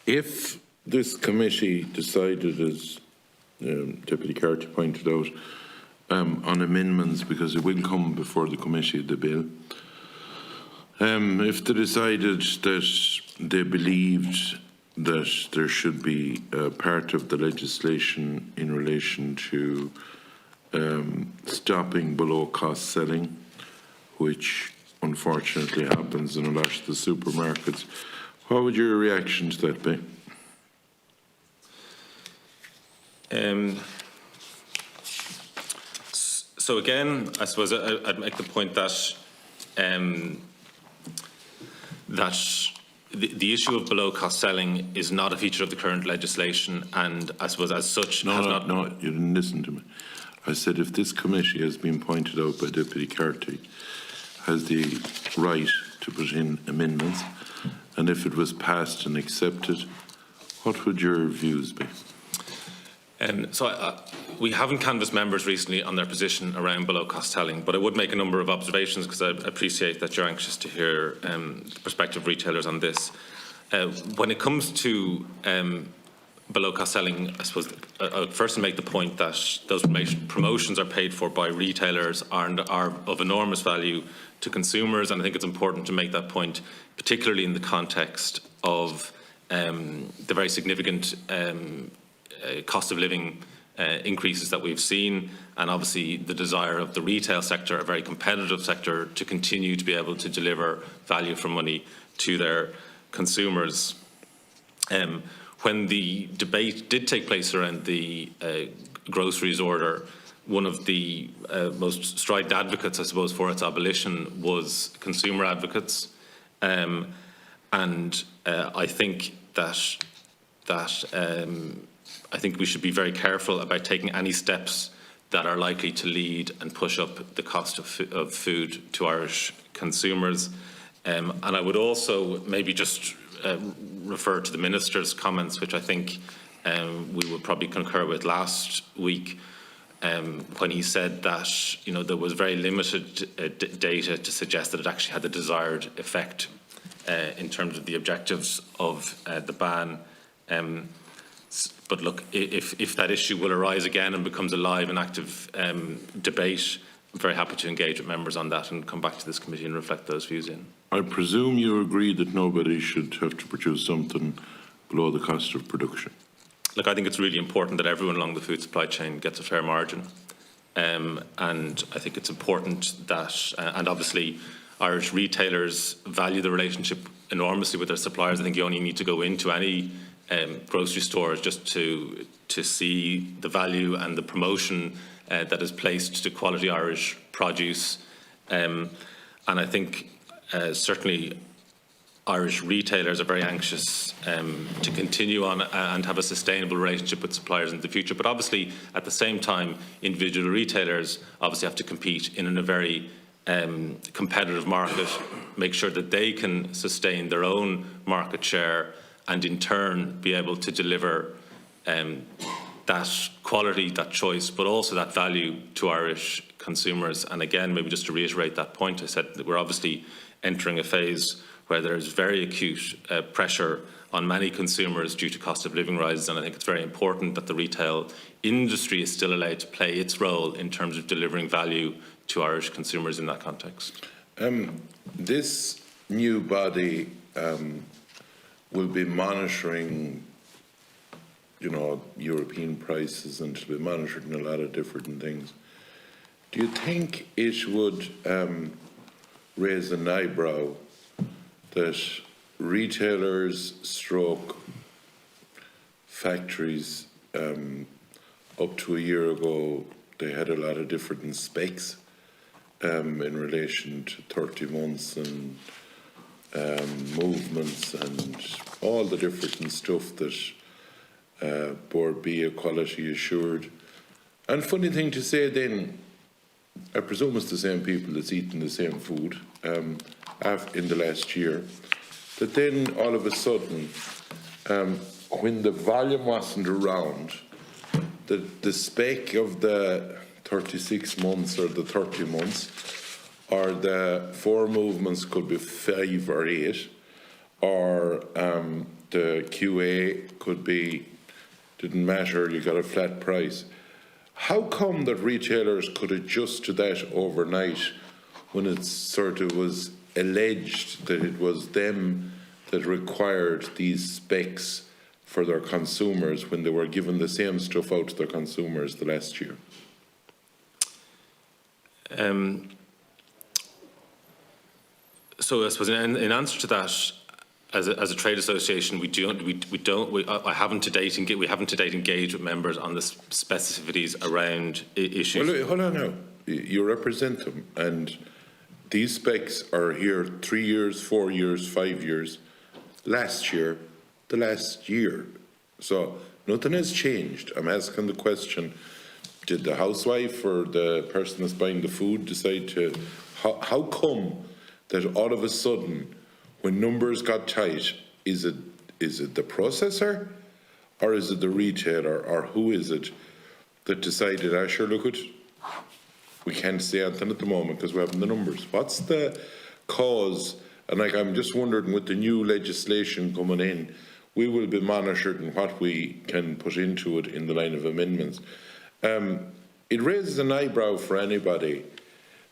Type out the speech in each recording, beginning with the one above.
If this committee decided, as Deputy Carty pointed out, on amendments, because it will come before the committee, the bill, if they decided that they believed that there should be part of the legislation in relation to stopping below-cost selling, which unfortunately happens in a lot of the supermarkets, what would your reaction to that be? So again, I suppose I'd make the point that the issue of below-cost selling is not a feature of the current legislation, and I suppose as such No, you didn't listen to me. I said if this committee has been pointed out by Deputy Carty, has the right to put in amendments, and if it was passed and accepted, what would your views be? We haven't canvassed members recently on their position around below-cost selling, but I would make a number of observations because I appreciate that you're anxious to hear the perspective of retailers on this. When it comes to below-cost selling, I suppose I would first make the point that those promotions are paid for by retailers and are of enormous value to consumers, and I think it's important to make that point, particularly in the context of the very significant cost of living increases that we've seen, and obviously the desire of the retail sector, a very competitive sector, to continue to be able to deliver value for money to their consumers. When the debate did take place around the groceries order, one of the most strident advocates, I suppose, for its abolition was consumer advocates, and I think I think we should be very careful about taking any steps that are likely to lead and push up the cost of food to Irish consumers. And I would also maybe just refer to the Minister's comments, which I think we would probably concur with last week, when he said that there was very limited data to suggest that it actually had the desired effect in terms of the objectives of the ban. But look, if that issue will arise again and becomes a live and active debate, I'm very happy to engage with members on that and come back to this committee and reflect those views in. I presume you agree that nobody should have to produce something below the cost of production. Look, I think it's really important that everyone along the food supply chain gets a fair margin. And I think it's important that, and obviously Irish retailers value the relationship enormously with their suppliers. I think you only need to go into any grocery stores just to see the value and the promotion that is placed to quality Irish produce. And I think certainly Irish retailers are very anxious to continue on and have a sustainable relationship with suppliers in the future. But obviously, at the same time, individual retailers obviously have to compete in a very competitive market, make sure that they can sustain their own market share and in turn be able to deliver that quality, that choice, but also that value to Irish consumers. And again, maybe just to reiterate that point, I said that we're obviously entering a phase where there is very acute pressure on many consumers due to cost of living rises, and I think it's very important that the retail industry is still allowed to play its role in terms of delivering value to Irish consumers in that context. This new body will be monitoring, European prices, and it'll be monitoring a lot of different things. Do you think it would raise an eyebrow that retailers stroke factories up to a year ago, they had a lot of different specs in relation to 30 months and movements and all the different stuff that Board B are quality assured. And funny thing to say then, I presume it's the same people that's eating the same food in the last year, that then all of a sudden, when the volume wasn't around, the spec of the 36 months or the 30 months or the 4 movements could be 5 or 8, or the QA could be, didn't matter, you got a flat price. How come that retailers could adjust to that overnight when it sort of was alleged that it was them that required these specs for their consumers when they were giving the same stuff out to their consumers the last year? So I suppose in answer to that, as a trade association, we haven't to date engaged with members on the specificities around issues. Well, hold on now. You represent them, and these specs are here 3 years, 4 years, 5 years. Last year, the last year. So nothing has changed. I'm asking the question, did the housewife or the person that's buying the food decide to, how come that all of a sudden, when numbers got tight, is it the processor or is it the retailer or who is it that decided, sure, look, we can't say anything at the moment because we haven't the numbers? What's the cause? And I'm just wondering, with the new legislation coming in, we will be monitoring what we can put into it in the line of amendments. It raises an eyebrow for anybody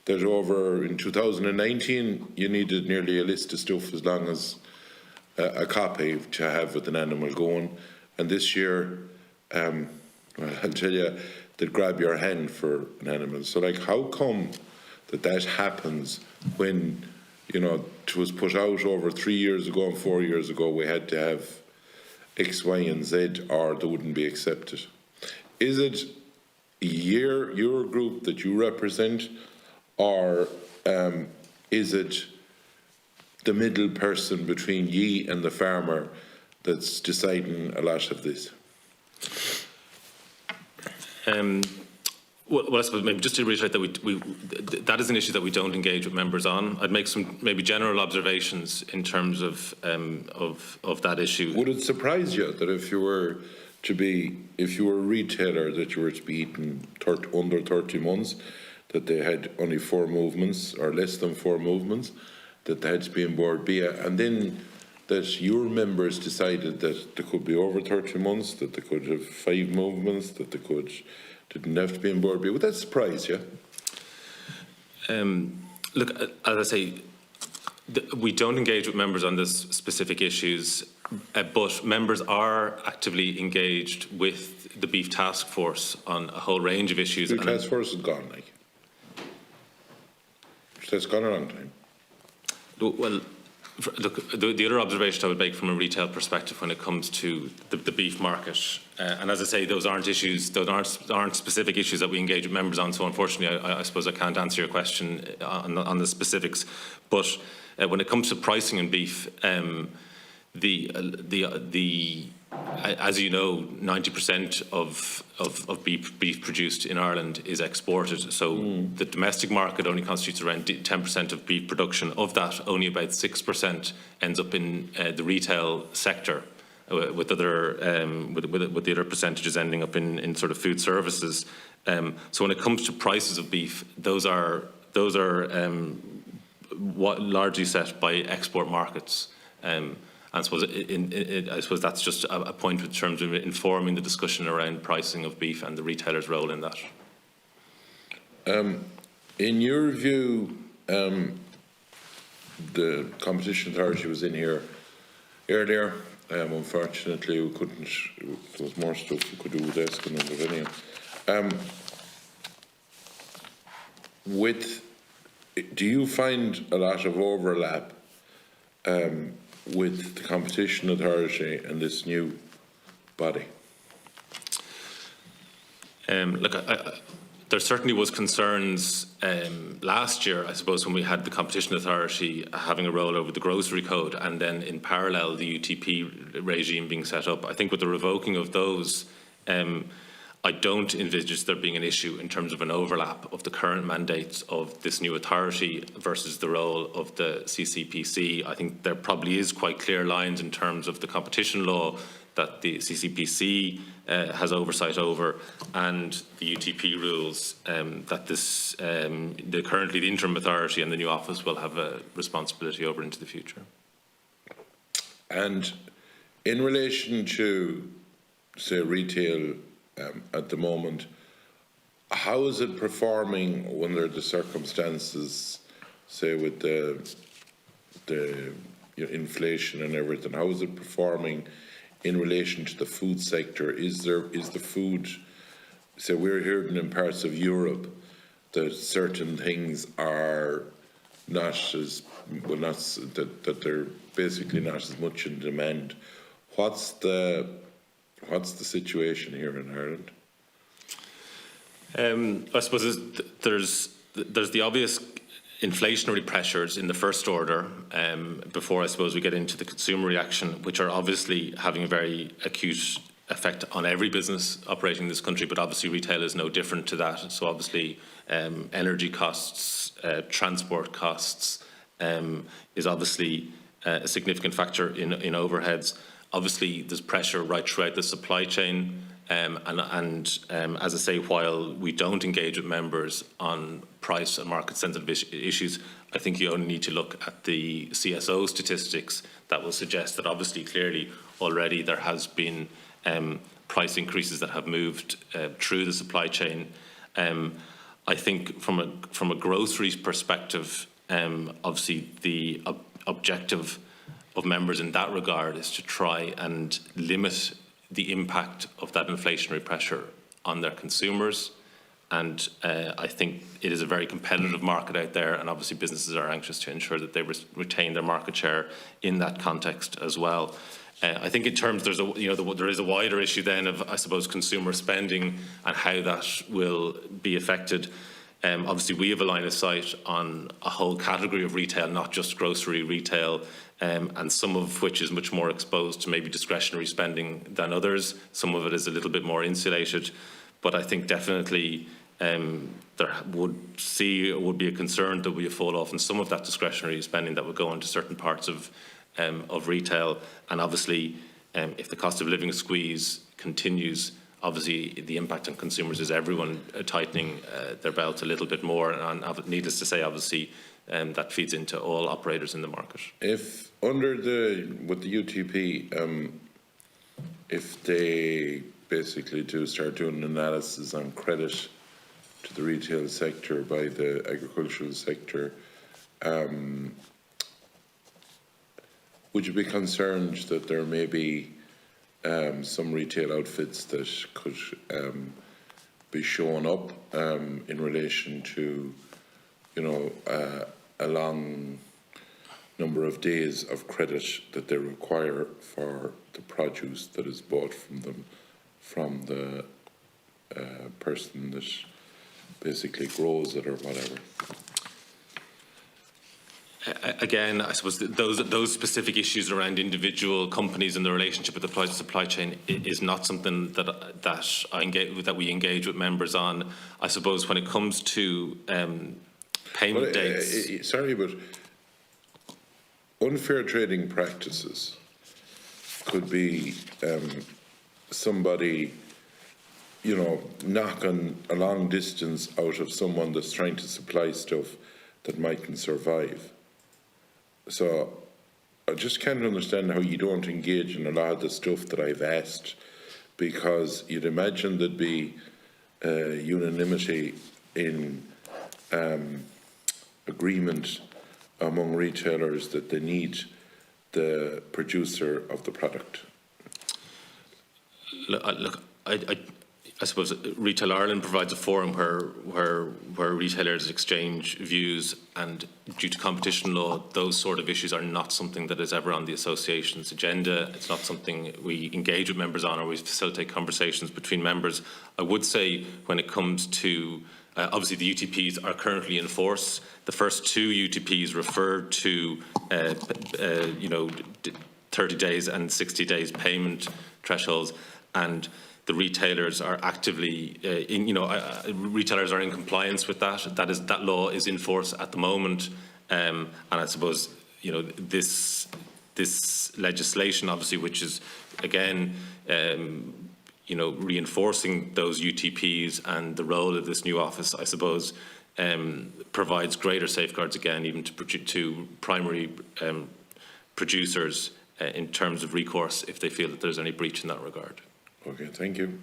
that over in 2019 you needed nearly a list of stuff as long as a copy to have with an animal going, and this year, well, I'll tell you, they'd grab your hand for an animal. So, how come that happens when, it was put out over 3 years ago and 4 years ago we had to have X, Y, and Z, or they wouldn't be accepted? Is it your group that you represent, or is it the middle person between ye and the farmer that's deciding a lot of this? Well, I suppose maybe just to reiterate that that is an issue that we don't engage with members on. I'd make some maybe general observations in terms of that issue. Would it surprise you that if you were a retailer, that you were to be eating under 30 months, that they had only 4 movements or less than 4 movements, that they had to be in board BIA, and then that your members decided that they could be over 30 months, that they could have 5 movements, that they didn't have to be in board BIA? Would that surprise you? Look, as I say, we don't engage with members on this specific issues, but members are actively engaged with the Beef Task Force on a whole range of issues. The Task Force is gone, That's gone a long time. Well, look, the other observation I would make from a retail perspective when it comes to the beef market, and as I say, those aren't specific issues that we engage with members on. So unfortunately, I suppose I can't answer your question on the specifics. But when it comes to pricing in beef, as you know, 90% of beef produced in Ireland is exported. So the domestic market only constitutes around 10% of beef production. Of that, only about 6% ends up in the retail sector, with the other percentages ending up in sort of food services. So when it comes to prices of beef, those are largely set by export markets. I suppose that's just a point in terms of informing the discussion around pricing of beef and the retailer's role in that. In your view, the Competition Authority was in here earlier. Unfortunately, we couldn't. There was more stuff we could do with asking them, but anyhow. Do you find a lot of overlap with the Competition Authority and this new body? Look, there certainly was concerns last year, I suppose, when we had the Competition Authority having a role over the grocery code, and then in parallel the UTP regime being set up. I think with the revoking of those, I don't envisage there being an issue in terms of an overlap of the current mandates of this new authority versus the role of the CCPC. I think there probably is quite clear lines in terms of the competition law that the CCPC has oversight over, and the UTP rules that currently the interim authority and the new office will have a responsibility over into the future. And In relation to, say, retail at the moment, how is it performing under the circumstances, say, with the inflation and everything? How is it performing in relation to the food sector? Is the food, say, we're hearing in parts of Europe that certain things are not as well, that they're basically not as much in demand. What's the situation here in Ireland? I suppose there's the obvious inflationary pressures in the first order before I suppose we get into the consumer reaction, which are obviously having a very acute effect on every business operating in this country, but obviously retail is no different to that. So obviously energy costs, transport costs is obviously a significant factor in overheads. Obviously there's pressure right throughout the supply chain. And as I say, while we don't engage with members on price and market sensitive issues, I think you only need to look at the CSO statistics that will suggest that obviously clearly already there has been price increases that have moved through the supply chain. I think from a groceries perspective, obviously the objective of members in that regard is to try and limit the impact of that inflationary pressure on their consumers. And I think it is a very competitive market out there, and obviously businesses are anxious to ensure that they retain their market share in that context as well. I think in terms there is a wider issue then of, I suppose, consumer spending and how that will be affected. Obviously we have a line of sight on a whole category of retail, not just grocery retail, and some of which is much more exposed to maybe discretionary spending than others. Some of it is a little bit more insulated, but I think definitely there would be a concern that we have fall off in some of that discretionary spending that would go into certain parts of retail. And obviously if the cost of living squeeze continues, obviously the impact on consumers is everyone tightening their belts a little bit more, and needless to say, obviously that feeds into all operators in the market. If with the UTP, if they basically start doing an analysis on credit to the retail sector by the agricultural sector, would you be concerned that there may be some retail outfits that could be showing up in relation to, a long number of days of credit that they require for the produce that is bought from them, from the person that basically grows it or whatever? Again, I suppose those specific issues around individual companies and the relationship with the supply chain is not something that we engage with members on. I suppose when it comes to payment dates. Sorry, but unfair trading practices could be somebody, knocking a long distance out of someone that's trying to supply stuff that mightn't survive. So I just can't understand how you don't engage in a lot of the stuff that I've asked, because you'd imagine there'd be unanimity in agreement among retailers that they need the producer of the product. Look, I suppose Retail Ireland provides a forum where retailers exchange views, and due to competition law, those sort of issues are not something that is ever on the association's agenda. It's not something we engage with members on, or we facilitate conversations between members. I would say when it comes to obviously the UTPs are currently in force. The first two UTPs referred to 30 days and 60 days payment thresholds, and the retailers are actively, retailers are in compliance with that. That law is in force at the moment, and I suppose this legislation, obviously, which is again, reinforcing those UTPs and the role of this new office, I suppose, provides greater safeguards again, even to primary producers in terms of recourse if they feel that there's any breach in that regard. Okay, thank you.